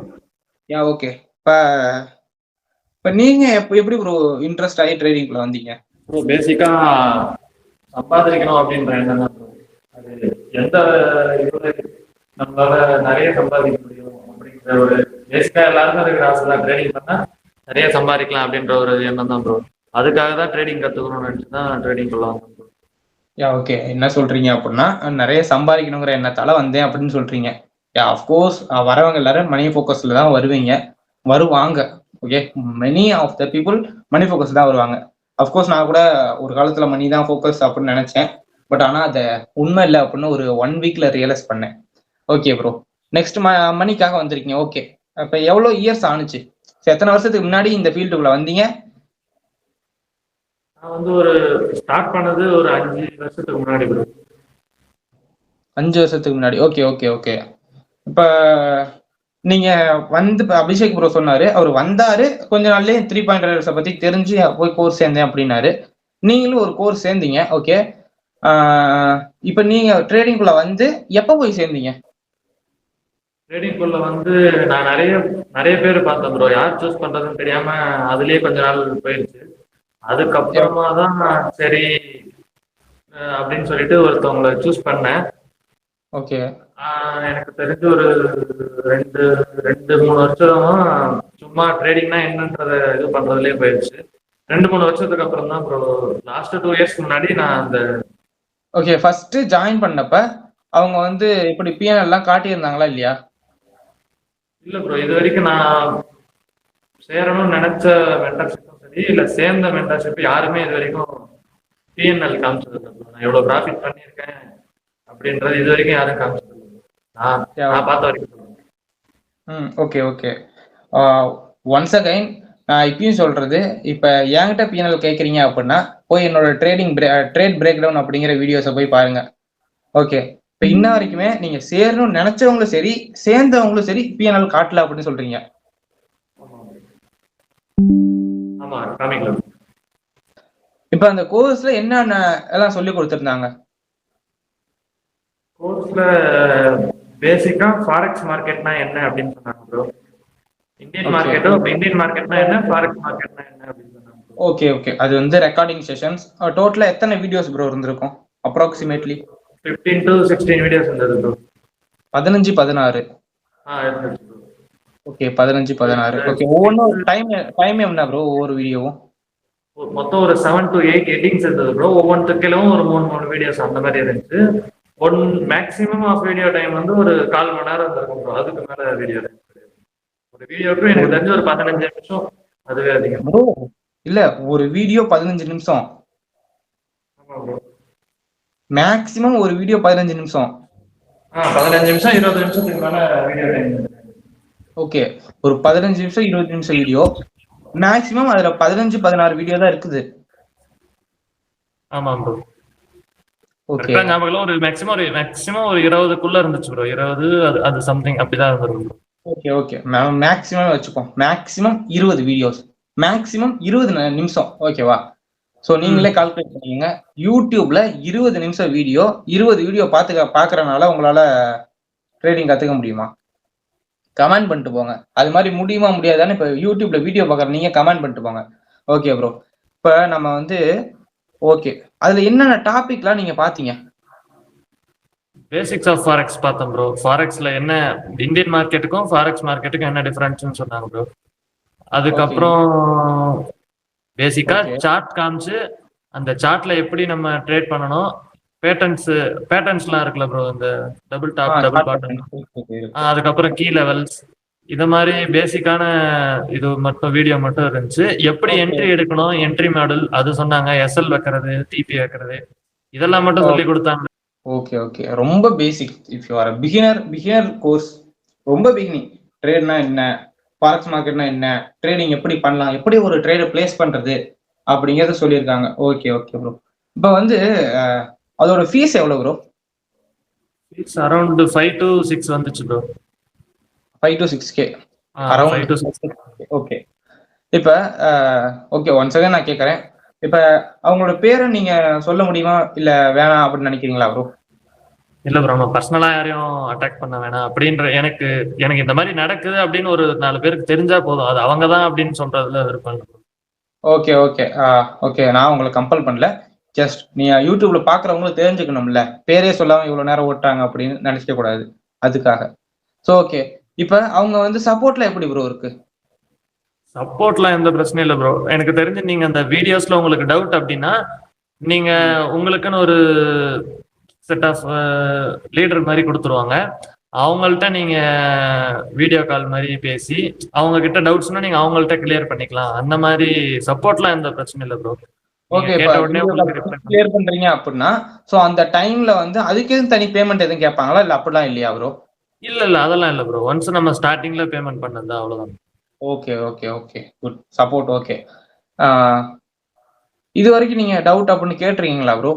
Yeah okay. இப்ப நீங்க எப்படி ப்ரோ இன்ட்ரெஸ்ட் ஆகி ட்ரேடிங்ல வந்தீங்க? ப்ரோ பேசிக்கா சம்பாதிக்கணும் அப்படின்ற எண்ணம் தான் ப்ரோ. அது எந்த இதுல நம்மளால நிறைய சம்பாதிக்க முடியும் அப்படிங்கிற ஒரு பேசிக்கா எல்லாருக்கும் இருக்கிற ஆசை தான். ட்ரேடிங் பண்ணா நிறைய சம்பாதிக்கலாம் அப்படின்ற ஒரு எண்ணம் தான் ப்ரோ. அதுக்காக தான் ட்ரேடிங் கத்துக்கணும்னு நினைச்சு தான் ட்ரேடிங் கொள்ளலாம் ப்ரோ. Yeah okay. என்ன சொல்றீங்க அப்படின்னா நிறைய சம்பாதிக்கணுங்கிற எண்ணத்தால வந்தேன் அப்படின்னு சொல்றீங்க. யா அஃப்கோர்ஸ் வரவங்க எல்லாரும் மணி ஃபோக்கஸ்ல தான் வருவாங்க. Okay, many of the people money focus தான் வருவாங்க. அஃப்கோர்ஸ் நான் கூட ஒரு காலத்துல மணி தான் ஃபோக்கஸ் அப்படின்னு நினைச்சேன். பட் ஆனா அதை உண்மை இல்லை அப்படின்னு ஒரு 1 வீக்ல ரியலைஸ் பண்ணேன். ஓகே ப்ரோ, நெக்ஸ்ட் மணிக்காக வந்திருக்கீங்க. ஓகே, இப்ப எவ்வளவு இயர்ஸ் ஆனிச்சு? எத்தனை வருஷத்துக்கு முன்னாடி இந்த ஃபீல்டுக்குள்ள வந்தீங்க? நான் வந்து ஒரு ஸ்டார்ட் பண்ணது ஒரு 5 வருஷத்துக்கு முன்னாடி ப்ரோ. 5 வருஷத்துக்கு முன்னாடி. Okay okay okay. இப்ப நீங்க வந்து அபிஷேக் ப்ரோ சொன்னாரு, அவர் வந்தாரு கொஞ்ச நாள்லயே 3 பாயிண்ட் ரைடர்ஸை பத்தி தெரிஞ்சு போய் கோர்ஸ் சேர்ந்தேன் அப்படின்னாரு. நீங்களும் ஒரு கோர்ஸ் சேர்ந்தீங்க. ஓகே, இப்ப நீங்க ட்ரேடிங்குள்ள வந்து எப்ப போய் சேர்ந்தீங்க? ட்ரேடிங்குள்ள வந்து நான் நிறைய பேர் பார்த்தேன் ப்ரோ. யார் சூஸ் பண்றதுன்னு தெரியாம அதுலயே கொஞ்ச நாள் போயிருச்சு. அதுக்கப்புறமா தான் சரி அப்படின்னு சொல்லிட்டு ஒருத்தவங்களை சூஸ் பண்ணேன். ஓகே, எனக்கு தெரிஞ்சு ஒரு 2-3 வருஷமா சும்மா ட்ரேடிங்னா என்னன்றத இது பண்றதுலயே போயிடுச்சு. 2-3 வருஷத்துக்கு அப்புறம் தான் ப்ரோ லாஸ்ட் 2 இயர்ஸ்க்கு முன்னாடி நான் அந்த ஓகே ஃபர்ஸ்ட் ஜாயின் பண்ணப்ப அவங்க வந்து இப்படி பிஎன்எல் எல்லாம் காட்டியிருந்தாங்களா இல்லையா? இல்ல ப்ரோ, இது வரைக்கும் நான் சேரணும்னு நினைச்ச மென்டர்ஷிப்பும் சரி இல்ல சேர்ந்த மென்டர்ஷிப் யாருமே இது வரைக்கும் பிஎன்எல் காமிச்சது இல்லை ப்ரோ. நான் எவ்வளவு ப்ராஃபிட் பண்ணியிருக்கேன் அப்படின்றது இது வரைக்கும் யாரும் காமிச்சது இல்லை. நான் பார்த்த வரைக்கும். Okay okay. ஒன்ஸ் அகைன் நான் இப்பயும் சொல்றது, இப்ப என்கிட்ட பிஎன்எல் கேட்குறீங்க அப்படின்னா போய் என்னோட ட்ரேட் பிரேக் டவுன் அப்படிங்கிற வீடியோஸை போய் பாருங்க. ஓகே, இப்ப இன்ன வரைக்குமே நீங்க சேரணும்னு நினைச்சவங்களும் சரி சேர்ந்தவங்களும் சரி பிஎன்எல் காட்டல அப்படின்னு சொல்றீங்க. ஆமா காமிக்கல. இப்ப அந்த கோர்ஸ்ல என்னென்ன எல்லாம் சொல்லி கொடுத்துருந்தாங்க? கோர்ஸ்ல பேசிக்கா ஃபாரெக்ஸ் மார்க்கெட்னா என்ன அப்படின்னு சொன்னாங்க ப்ரோ. இந்தியன் மார்க்கெட்னா என்ன, ஃபாரெக்ஸ் மார்க்கெட்னா என்ன அப்படின்னு சொன்னாங்க. Okay okay. அது வந்து ரெக்கார்டிங் செஷன்ஸ். டோட்டலா எத்தனை வீடியோஸ் ப்ரோ இருந்திருக்கும் அப்ராக்சிமேட்லி? 15 to 16 வீடியோஸ் இருந்தது ப்ரோ. 15-16. இருந்துச்சு ப்ரோ. ஓகே 15-16. ஓகே, ஒவ்வொன்றும் டைம் என்ன ப்ரோ ஒவ்வொரு வீடியோவும்? மொத்தம் ஒரு 7 to 8 எடிங்ஸ் இருந்தது ப்ரோ. ஒவ்வொன்றுக்கும் ஒரு 3 வீடியோஸ் அந்த மாதிரி இருந்துச்சு. மேக்ஸிமம் ஆஃப் வீடியோ டைம் வந்து ஒரு 1/4 மணி நேரம் இருக்கும் ப்ரோ. அதுக்கு மேல வீடியோ டைம் கிடையாது. ஒரு வீடியோக்கு எனக்கு தெரிஞ்ச ஒரு 15 நிமிஷம், அதுவே அதிகம் ப்ரோ. இல்ல, ஒரு வீடியோ 15 நிமிஷம். ஆமா ப்ரோ, மேக்ஸிமம் ஒரு வீடியோ 15 நிமிஷம். 15 நிமிஷம் 20 நிமிஷத்துக்கு மேல வீடியோ டைம். ஓகே, ஒரு 15 நிமிஷம் 20 நிமிஷம் வீடியோ. மேக்ஸிமம் அதுல 15-16 வீடியோ தான் இருக்குது. ஆமா ப்ரோ. ஓகே, ஞாபகம் ஒரு மேக்ஸிமம் ஒரு 20க்குள்ள இருந்துச்சு ப்ரோ. 20 அது சம்திங் அப்படிதான் இருந்தது. Okay okay. மேக்ஸிமம் வச்சுப்போம். மேக்ஸிமம் 20 வீடியோஸ், மேக்ஸிமம் 20 நிமிஷம். ஓகேவா? ஸோ நீங்களே கால்குலேட் பண்ணீங்க. யூடியூப்ல 20 நிமிஷம் வீடியோ, 20 வீடியோ பாக்குறதுனால உங்களால ட்ரேடிங் கத்துக்க முடியுமா? கமெண்ட் பண்ணிட்டு போங்க. அது மாதிரி முடியுமா முடியாதான்னு இப்ப யூடியூப்ல வீடியோ பாக்குற நீங்க கமெண்ட் பண்ணிட்டு போங்க. Okay bro. இப்ப நம்ம வந்து ஓகே, அதுல என்னென்ன டாபிக்லாம் நீங்க பாத்தீங்க? பேசிக்ஸ் ஆஃப் ஃபாரெக்ஸ் பார்த்தோம் ப்ரோ. ஃபாரெக்ஸ்ல என்ன இந்தியன் மார்க்கெட்டுக்கும் ஃபாரெக்ஸ் மார்க்கெட்டுக்கும் என்ன டிஃபரன்ஸ்னு சொன்னாங்க ப்ரோ. அதுக்கப்புறம் பேசிக்கா சார்ட் காமிச்சு அந்த சார்ட்ல எப்படி நம்ம ட்ரேட் பண்ணணும், பேட்டர்ன்ஸ்லாம் இருக்குல்ல ப்ரோ, இந்த டபுள் டாப் டபுள் பாட்டம், அதுக்கப்புறம் கீ லெவல்ஸ், இத மாதிரி பேசிக்கான இது மட்டும் வீடியோ மட்டும் இருந்துச்சு. எப்படி என்ட்ரி எடுக்கணும், என்ட்ரி மாடல் அது சொன்னாங்க, எஸ்எல் வைக்கிறது, டிபி வைக்கிறது, இதெல்லாம் மட்டும் சொல்லி கொடுத்தாங்க. ஓகே ஓகே, ரொம்ப basic. If you are beginner course, ரொம்ப பிகினிங். ட்ரேட்னா என்ன, ஃபாரெக்ஸ் மார்க்கெட்னா என்ன, ட்ரேடிங் எப்படி பண்ணலாம், எப்படி ஒரு ட்ரேடை பிளேஸ் பண்றது அப்படிங்கறத சொல்லியிருக்காங்க. Okay okay bro. இப்போ வந்து அதோட ஃபீஸ் எவ்வளவு ப்ரோ? ஃபீஸ் அரௌண்ட் 5 to 6 வந்துச்சு bro. 5 to 6K around. 5 to 6. Okay. இப்ப ஓகே, ஒன் செகண்ட் நான் கேட்கறேன். இப்ப அவங்களோட பேரை நீங்க சொல்ல முடியுமா, இல்ல வேணாம் அப்படின்னு நினைக்கிறீங்களா ப்ரோ? இல்ல ப்ரோ, நம்ம பர்சனலா யாரையும் அட்டாக் பண்ண வேணாம் அப்படின்ற, எனக்கு இந்த மாதிரி நடக்குது அப்படின்னு ஒரு 4 பேருக்கு தெரிஞ்சா போதும், அது அவங்க தான் அப்படின்னு சொல்றதுல விருப்பம். ஓகே ஓகே ஓகே, நான் உங்களை கம்பல் பண்ணல. ஜஸ்ட் நீங்க யூடியூப்ல பாக்குறவங்களும் தெரிஞ்சுக்கணும்ல, பேரே சொல்லாம இவ்வளவு நேரம் ஓட்டாங்க அப்படின்னு நினைக்க கூடாது, அதுக்காக. ஸோ ஓகே, இப்ப அவங்க வந்து சப்போர்ட்ல எப்படி ப்ரோ இருக்கு? சப்போர்ட்லாம் எந்த பிரச்சனையும் இல்லை ப்ரோ. எனக்கு தெரிஞ்சு நீங்க அந்த வீடியோஸ்ல உங்களுக்கு டவுட் அப்படின்னா, நீங்க உங்களுக்குன்னு ஒரு செட் ஆஃப் லீடர் மாதிரி கொடுத்துருவாங்க. அவங்கள்ட்ட நீங்க வீடியோ கால் மாதிரி பேசி அவங்க கிட்ட டவுட்ஸ்னா நீங்க அவங்கள்ட்ட கிளியர் பண்ணிக்கலாம். அந்த மாதிரி சப்போர்ட்லாம் எந்த பிரச்சனையும் இல்லை ப்ரோ. ஓகே, கிளியர் பண்றீங்க அப்படின்னா சோ அந்த டைம்ல வந்து அதுக்கு எதுவும் தனி பேமெண்ட் எதுவும் கேட்பாங்களா, இல்ல அப்படிலாம் இல்லையா ப்ரோ? இல்ல அதெல்லாம் இல்ல ப்ரோ. ஒன்ஸ் நம்ம ஸ்டார்டிங்ல பேமெண்ட் பண்ணது அவ்வளவுதான். Okay okay okay, good. Support okay. இது வரைக்கும் நீங்க டவுட் அப்படின்னு கேட்டிருக்கீங்களா ப்ரோ?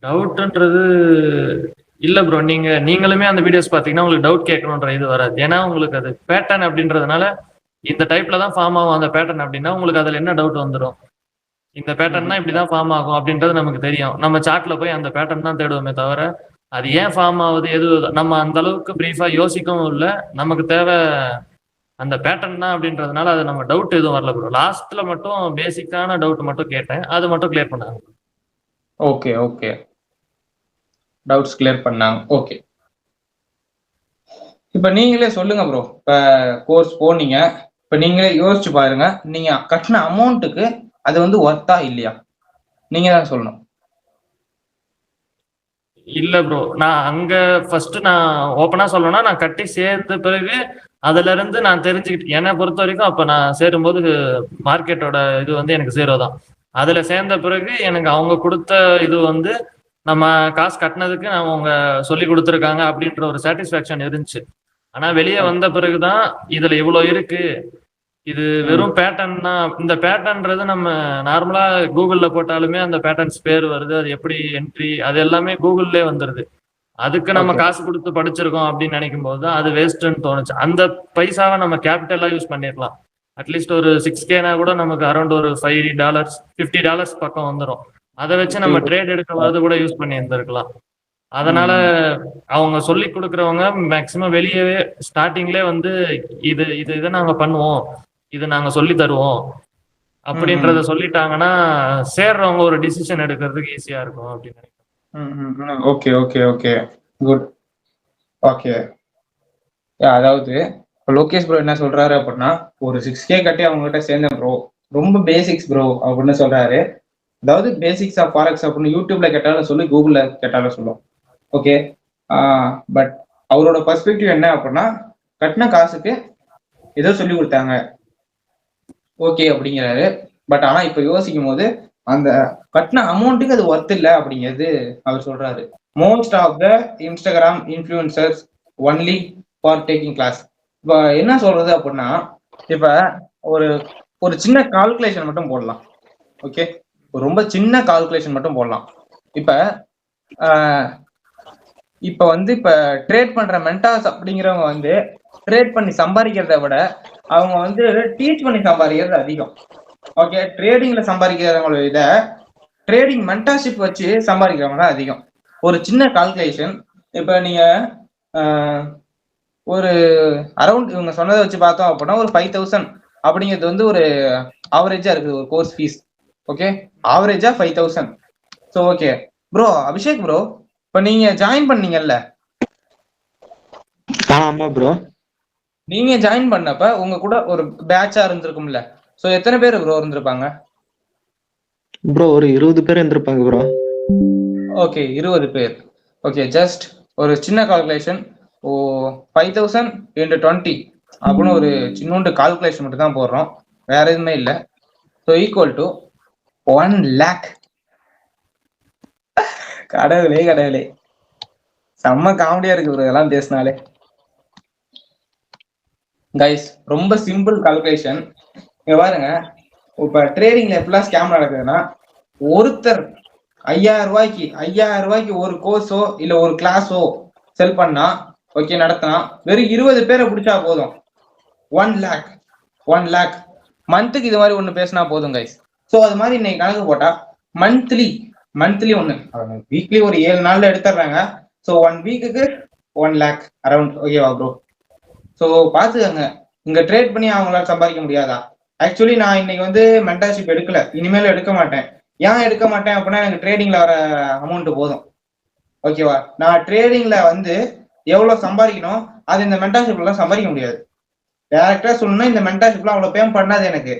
டவுட்ன்றது இல்ல ப்ரோ. நீங்களுமே அந்த வீடியோஸ் பாத்தீங்கன்னா உங்களுக்கு டவுட் கேட்கணுன்ற இது வராது. ஏன்னா உங்களுக்கு அது பேட்டர்ன் அப்படின்றதுனால இந்த டைப்ல தான் ஃபார்ம் ஆகும் அந்த பேட்டர்ன் அப்படின்னா உங்களுக்கு அதுல என்ன டவுட் வந்துடும். இந்த பேட்டர்ன்னா இப்படிதான் ஃபார்ம் ஆகும் அப்படின்றது நமக்கு தெரியும். நம்ம சார்ட்ல போய் அந்த பேட்டர்ன் தான் தேடுவோமே தவிர அது ஏன் ஃபார்ம் ஆகுது எது நம்ம அந்த அளவுக்கு பிரீஃபா யோசிக்கவும் இல்லை. நமக்கு தேவை அந்த பேட்டர்ன் தான் அப்படின்றதுனால அது நம்ம டவுட் எதுவும் வரல ப்ரோ. லாஸ்ட்ல மட்டும் பேசிக்கான டவுட் மட்டும் கேட்டேன், அது மட்டும் கிளியர் பண்ணாங்க. ஓகே ஓகே, டவுட்ஸ் கிளியர் பண்ணாங்க. ஓகே, இப்ப நீங்களே சொல்லுங்க ப்ரோ. இப்ப கோர்ஸ் போனீங்க, இப்ப நீங்களே யோசிச்சு பாருங்க, நீங்க கட்டின அமௌண்ட்டுக்கு அது வந்து ஒர்த்தா இல்லையா, நீங்க தான் சொல்லணும். இல்ல ப்ரோ, நான் அங்க ஃபர்ஸ்ட் நான் ஓப்பனா சொல்லணும்னா நான் கட்டி சேர்த்த பிறகு அதுல இருந்து நான் தெரிஞ்சுக்கிட்டு, என்னை பொறுத்த வரைக்கும் அப்ப நான் சேரும்போது மார்க்கெட்டோட இது வந்து எனக்கு 0 தான். அதுல சேர்ந்த பிறகு எனக்கு அவங்க கொடுத்த இது வந்து நம்ம காசு கட்டினதுக்கு அவங்க சொல்லி கொடுத்துருக்காங்க அப்படின்ற ஒரு சாட்டிஸ்ஃபேக்ஷன் இருந்துச்சு. ஆனா வெளியே வந்த பிறகுதான் இதுல இவ்வளவு இருக்கு, இது வெறும் பேட்டர்ன்னா, இந்த பேட்டர்ன்றது நம்ம நார்மலா கூகுள்ல போட்டாலுமே அந்த பேட்டர்ன்ஸ் பேர் வருது, அது எப்படி என்ட்ரி அது எல்லாமே கூகுள்லே வந்துருது. அதுக்கு நம்ம காசு கொடுத்து படிச்சிருக்கோம் அப்படின்னு நினைக்கும் போது அது வேஸ்ட்ன்னு தோணுச்சு. அந்த பைசாவை நம்ம கேபிட்டலா யூஸ் பண்ணிருக்கலாம். அட்லீஸ்ட் ஒரு 6Kனா கூட நமக்கு அரௌண்ட் ஒரு $5 $50 பக்கம் வந்துடும். அதை வச்சு நம்ம ட்ரேட் எடுக்கிறது கூட யூஸ் பண்ணி இருந்திருக்கலாம். அதனால அவங்க சொல்லி கொடுக்குறவங்க மேக்சிமம் வெளியவே ஸ்டார்டிங்லேயே வந்து இதை நாங்க பண்ணுவோம், இது நாங்க சொல்லி தருவோம் அப்படின்றத சொல்லிட்டாங்கன்னா சேர்றவங்க ஒரு டிசிஷன் எடுக்கிறதுக்கு ஈஸியா இருக்கும் அப்படின்னு நினைக்கிறேன். Okay okay okay, good. Okay, அதாவது லோகேஷ் ப்ரோ என்ன சொல்றாரு அப்படின்னா, ஒரு 6K கட்டி அவங்க கிட்ட சேர்ந்தேன் ப்ரோ, ரொம்ப பேசிக்ஸ் ப்ரோ அப்படின்னு சொல்றாரு. அதாவது பேசிக்ஸ் ஆஃப் ஃபாரெக்ஸ் அப்படின்னு யூடியூப்ல கேட்டாலும் சொல்லி, கூகுள்ல கேட்டாலும் சொல்லும். ஓகே, பட் அவரோட பர்ஸ்பெக்டிவ் என்ன அப்படின்னா, கட்டின காசுக்கு ஏதோ சொல்லி கொடுத்தாங்க ஓகே அப்படிங்கிறாரு. பட் ஆனா இப்ப யோசிக்கும் போது அந்த கட்டின அமௌண்ட்டுக்கு அது ஒர்த் இல்லை அப்படிங்கிறது அவர் சொல்றாரு. Most of the Instagram influencers only for taking class. இப்ப என்ன சொல்றது அப்படின்னா, இப்ப ஒரு ஒரு சின்ன கால்குலேஷன் மட்டும் போடலாம். ஓகே, ரொம்ப சின்ன கால்குலேஷன் மட்டும் போடலாம். இப்ப வந்து இப்ப ட்ரேட் பண்ற மென்டார்ஸ் அப்படிங்கிறவங்க வந்து ட்ரேட் பண்ணி சம்பாதிக்கிறத விட அவங்க வந்து டீச் பண்ணி சம்பாதிக்கிறது அதிகம். ஓகே, ட்ரேடிங்ல சம்பாதிக்கிறவங்கள விட ட்ரேடிங் மென்டார்ஷிப் வச்சு சம்பாதிக்கிறவங்க தான் அதிகம். ஒரு சின்ன கால்குலேஷன், இப்ப நீங்க ஒரு அரௌண்ட் இவங்க சொன்னதை வச்சு பார்த்தோம் அப்படின்னா ஒரு 5,000 அப்படிங்கிறது வந்து ஒரு ஆவரேஜா இருக்குது ஒரு கோர்ஸ் ஃபீஸ். ஓகே, ஆவரேஜா 5,000. So okay bro, Abhishek bro, இப்ப நீங்க ஜாயின் பண்ணீங்கல்ல? ஆமா ப்ரோ. நீங்க ஜாயின் பண்ணப்ப உங்க கூட ஒரு பேட்சா இருந்திருக்கும்ல? சோ எத்தனை பேர் ப்ரோ இருந்திருப்பாங்க? ப்ரோ ஒரு 20 பேர் இருந்திருப்பாங்க ப்ரோ. ஓகே 20 பேர். ஓகே ஜஸ்ட் ஒரு சின்ன கால்குலேஷன். 5000 into 20 அப்படின்னு ஒரு சின்னோண்டு கால்குலேஷன் மட்டும் தான் போடுறோம், வேற எதுவுமே இல்லை. So equal to 1 lakh. கடவுளே கடவுளே, செம்ம காமெடியா இருக்கு ப்ரோ இதெல்லாம் பேசினாலே. கைஸ் ரொம்ப சிம்பிள் கால்குலேஷன். இங்க பாருங்க, இப்ப ட்ரேடிங்ல எப்படிலாம் ஸ்கேம் நடக்குதுன்னா, ஒருத்தர் 5000 ரூபாய்க்கு ஒரு கோர்ஸோ இல்ல ஒரு கிளாஸோ செல் பண்ணா, ஓகே நடத்தினா, வெறும் 20 பேரை பிடிச்சா போதும் 1 lakh மந்த்துக்கு இது மாதிரி ஒண்ணு பேசினா போதும் கைஸ். ஸோ அது மாதிரி இன்னைக்கு கணக்கு போட்டா மந்த்லி ஒண்ணு, வீக்லி ஒரு 7 நாள்ல எடுத்துடுறாங்க. ஸோ 1 வீக்குக்கு 1 lakh அரௌண்ட். ஓகேவா ப்ரோ? ஸோ பாத்துக்கங்க, இங்க ட்ரேட் பண்ணி அவங்களால சம்பாதிக்க முடியாதா? ஆக்சுவலி நான் இன்னைக்கு வந்து மென்டர்ஷிப் எடுக்கல, இனிமேல் எடுக்க மாட்டேன். ஏன் எடுக்க மாட்டேன் அப்படின்னா, எனக்கு ட்ரேடிங்ல வர அமௌண்ட் போதும். ஓகேவா? நான் ட்ரேடிங்ல வந்து எவ்வளவு சம்பாதிக்கணும், அது இந்த மென்டர்ஷிப்ல சம்பாதிக்க முடியாது. டைரக்டா சொல்லணும்னா, இந்த மென்டர்ஷிப்ல அவ்வளவு பேம் பண்ணாது எனக்கு.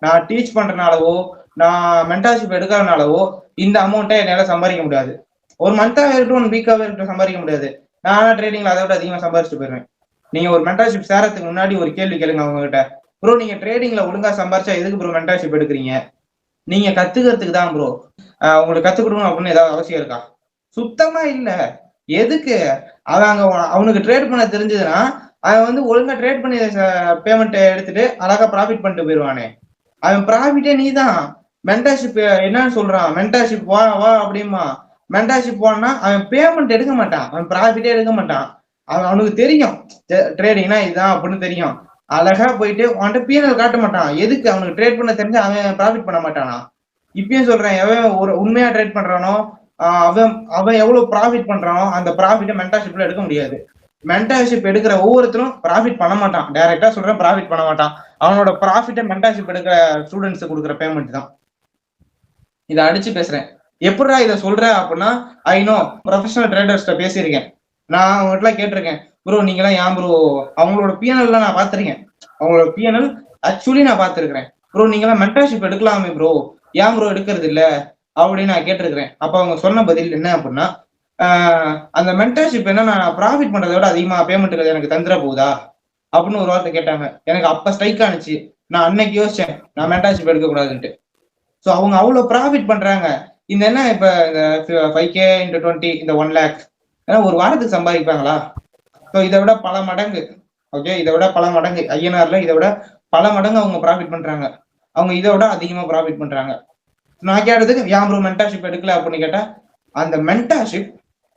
நான் டீச் பண்றதுனாலவோ நான் மென்டர்ஷிப் எடுக்கிறதுனாலவோ இந்த அமௌண்ட்டை என்னால சம்பாதிக்க முடியாது. ஒரு மந்த்தாவே இருக்கட்டும், 1 வீக்காவே இருக்கட்டும், சம்பாதிக்க முடியாது. நான் ட்ரேடிங்ல அதை விட அதிகமா சம்பாதிச்சுட்டு போயிருவேன். நீங்க ஒரு மென்டர்ஷிப் சேரத்துக்கு முன்னாடி ஒரு கேள்வி கேளுங்க அவங்க கிட்ட, ப்ரோ நீங்க ட்ரேடிங்ல ஒழுங்கா சம்பாரிச்சா எதுக்கு ப்ரோ மென்டர்ஷிப் எடுக்கிறீங்க? நீங்க கத்துக்கிறதுக்கு தான் ப்ரோ, உங்களுக்கு கத்துக் கொடுக்கணும் அப்படின்னு ஏதாவது அவசியம் இருக்கா? சுத்தமா இல்ல. எதுக்கு? அவன் அவனுக்கு ட்ரேட் பண்ண தெரிஞ்சதுன்னா அவன் வந்து ஒழுங்கா ட்ரேட் பண்ணி பேமெண்ட் எடுத்துட்டு அழகா ப்ராஃபிட் பண்ணிட்டு போயிடுவானே. அவன் ப்ராஃபிட்டே நீ தான். மென்டர்ஷிப் என்னன்னு சொல்றான், மென்டர்ஷிப் வா வா அப்படிமா. மென்டர்ஷிப் போனா அவன் பேமெண்ட் எடுக்க மாட்டான், அவன் ப்ராஃபிட்டே எடுக்க மாட்டான். அவனுக்கு தெரியும் ட்ரேடிங்னா இதுதான் அப்படின்னு தெரியும். அழகா போயிட்டு அவன்கிட்ட பிஎன்எல் காட்ட மாட்டான். எதுக்கு? அவனுக்கு ட்ரேட் பண்ண தெரிஞ்சு அவன் ப்ராஃபிட் பண்ண மாட்டானா? இப்பயும் சொல்றேன், எவன் ஒரு உண்மையா ட்ரேட் பண்றானோ அவன் அவன் எவ்வளவு ப்ராஃபிட் பண்றானோ அந்த ப்ராஃபிட்டை மென்டர்ஷிப்ல எடுக்க முடியாது. மென்டர்ஷிப் எடுக்கிற ஒவ்வொருத்தரும் ப்ராஃபிட் பண்ண மாட்டான். டைரக்டா சொல்றேன், ப்ராஃபிட் பண்ண மாட்டான். அவனோட ப்ராஃபிட்டை மென்டர்ஷிப் எடுக்கிற ஸ்டூடெண்ட்ஸ் கொடுக்குற பேமெண்ட் தான். இதை அடிச்சு பேசுறேன். எப்படா இதை சொல்ற அப்படின்னா, ஐ நோ ப்ரொஃபஷனல் ட்ரேடர்ஸ்ட பேசியிருக்கேன். நான் அவங்ககிட்ட கேட்டிருக்கேன், ப்ரோ நீங்களாம் ஏன் ப்ரோ அவங்களோட பிஎன்எல் நான் பார்த்திருக்கேன். அவங்களோட பிஎன்எல் ஆக்சுவலி நான் பார்த்திருக்கிறேன். ப்ரோ நீங்களாம் மென்டர்ஷிப் எடுக்கலாமே ப்ரோ, ஏன் ப்ரோ எடுக்கிறது இல்ல அப்படின்னு நான் கேட்டிருக்கிறேன். அப்ப அவங்க சொன்ன பதில் என்ன அப்படின்னா, அந்த மென்டர்ஷிப் என்ன நான் ப்ராஃபிட் பண்றதை விட அதிகமா பேமெண்ட் எனக்கு தந்துட போகுதா அப்படின்னு ஒரு வார்த்தை கேட்டாங்க. எனக்கு அப்ப ஸ்ட்ரைக் ஆனிச்சு. நான் அன்னைக்கு யோசிச்சேன், நான் மென்டர்ஷிப் எடுக்க கூடாதுன்ட்டு. ஸோ அவங்க அவ்வளவு ப்ராஃபிட் பண்றாங்க. இந்த என்ன இப்ப இந்த 5K into 20 இந்த 1 lakh ஒரு வாரத்துக்கு சம்பாதிப்பாங்களா? ஸோ இதை விட பல மடங்கு, ஓகே இதை விட பல மடங்கு ஐஎன்ஆர்ல இதை விட பல மடங்கு அவங்க ப்ராஃபிட் பண்றாங்க. அவங்க இதை விட அதிகமா ப்ராஃபிட் பண்றாங்க. நான் கேட்டதுக்கு ஏன் ப்ரோ மென்டர்ஷிப் எடுக்கல அப்படின்னு கேட்டா, அந்த மென்டர்ஷிப்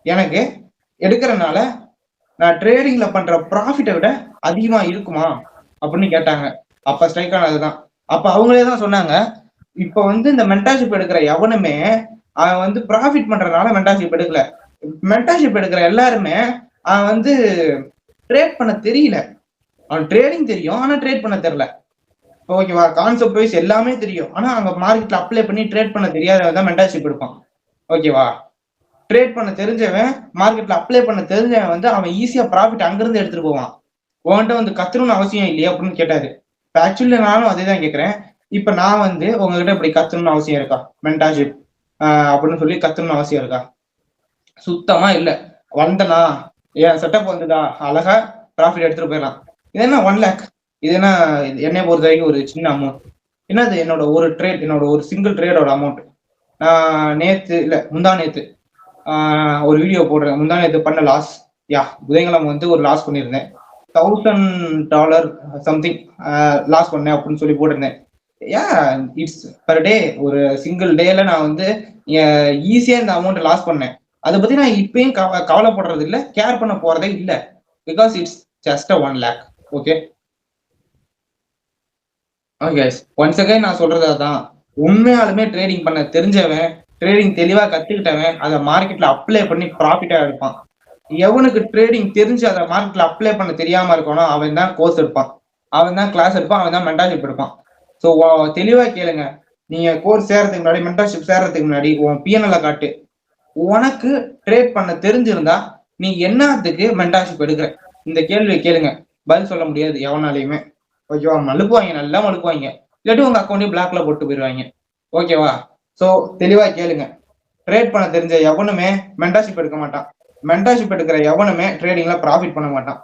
எனக்கு எடுக்கிறதுனால நான் ட்ரேடிங்ல பண்ற ப்ராஃபிட்டை விட அதிகமா இருக்குமா அப்படின்னு கேட்டாங்க. அப்ப ஸ்ட்ரைக் ஆனதுதான். அப்ப அவங்களே தான் சொன்னாங்க, இப்ப வந்து இந்த மென்டர்ஷிப் எடுக்கிற எவனுமே அவன் வந்து ப்ராஃபிட் பண்றதுனால மென்டர்ஷிப் எடுக்கல. மென்டர்ஷிப் எடுக்கிற எல்லாருமே அவன் வந்து ட்ரேட் பண்ண தெரியல. அவன் ட்ரேடிங் தெரியும், ஆனா ட்ரேட் பண்ண தெரியல. ஓகேவா? கான்செப்ட் வைஸ் எல்லாமே தெரியும், ஆனா அங்க மார்க்கெட்ல அப்ளை பண்ணி ட்ரேட் பண்ண தெரியாதவன் தான் மென்டர்ஷிப் எடுப்பான். ஓகேவா? ட்ரேட் பண்ண தெரிஞ்சவன், மார்க்கெட்ல அப்ளை பண்ண தெரிஞ்சவன் வந்து அவன் ஈஸியா ப்ராஃபிட் அங்கிருந்து எடுத்துட்டு போவான். உன்கிட்ட வந்து கத்துணும்னு அவசியம் இல்லையா அப்படின்னு கேட்டாரு. இப்ப ஆக்சுவலி நானும் அதே தான் கேட்கிறேன். இப்ப நான் வந்து உங்ககிட்ட இப்படி கத்துணும்னு அவசியம் இருக்கா? மென்டர்ஷிப் அப்படின்னு சொல்லி கத்துணும்னு அவசியம் இருக்கா? சுத்தமா இல்ல. வந்தனா என் செட்டப் வந்துதா, அழகா ப்ராஃபிட் எடுத்துட்டு போயிடலாம். இது என்ன 1 lakh? இது என்ன என்னை பொறுத்த வரைக்கும் ஒரு சின்ன அமௌண்ட். என்னது என்னோட ஒரு ட்ரேட், என்னோட ஒரு சிங்கிள் ட்ரேடோட அமௌண்ட். நான் நேத்து இல்ல முந்தா நேத்து ஒரு வீடியோ போடுறேன். முந்தா நேத்து பண்ண லாஸ், புதன்கிழமை வந்து ஒரு லாஸ் பண்ணியிருந்தேன். $1000 சம்திங் லாஸ் பண்ணேன் அப்படின்னு சொல்லி போட்டிருந்தேன். It's per day. ஒரு சிங்கிள் டேல நான் வந்து ஈஸியா இந்த அமௌண்ட் லாஸ் பண்ணேன். அதை பத்தி நான் இப்பயும் கவலைப்படுறது இல்லை, கேர் பண்ண போறதே இல்லை. Because it's just 1 lakh. Okay okay once again நான் சொல்றது அதான், உண்மையாலுமே ட்ரேடிங் பண்ண தெரிஞ்சவன், ட்ரேடிங் தெளிவா கத்துக்கிட்டவன் அதை மார்க்கெட்ல அப்ளை பண்ணி ப்ராஃபிட்டா எடுப்பான். எவனுக்கு ட்ரேடிங் தெரிஞ்சு அதை மார்க்கெட்ல அப்ளை பண்ண தெரியாம இருக்கணும், அவன் தான் கோர்ஸ் எடுப்பான், அவன் தான் கிளாஸ் எடுப்பான், அவன் தான் மென்டர்ஷிப் எடுப்பான். ஸோ தெளிவா கேளுங்க, நீங்க கோர்ஸ் சேர்றதுக்கு முன்னாடி, மென்டர்ஷிப் சேர்றதுக்கு முன்னாடி உன் பிஎன்எல்ல காட்டு. உனக்கு ட்ரேட் பண்ண தெரிஞ்சிருந்தா நீ என்னத்துக்கு மென்டர்ஷிப் எடுக்கிற? இந்த கேள்வியை கேளுங்க, பதில் சொல்ல முடியாது எவனாலையுமே. ஓகேவா? மழுப்புவாங்க, நல்லா மழுப்புவாங்க. இல்லாட்டி உங்க அக்கௌண்டையும் பிளாக்ல போட்டு போயிடுவாங்க. ஓகேவா? ஸோ தெளிவா கேளுங்க. ட்ரேட் பண்ண தெரிஞ்ச எவனுமே மென்டர்ஷிப் எடுக்க மாட்டான். மென்டர்ஷிப் எடுக்கிற எவனுமே ட்ரேடிங்ல ப்ராஃபிட் பண்ண மாட்டான்.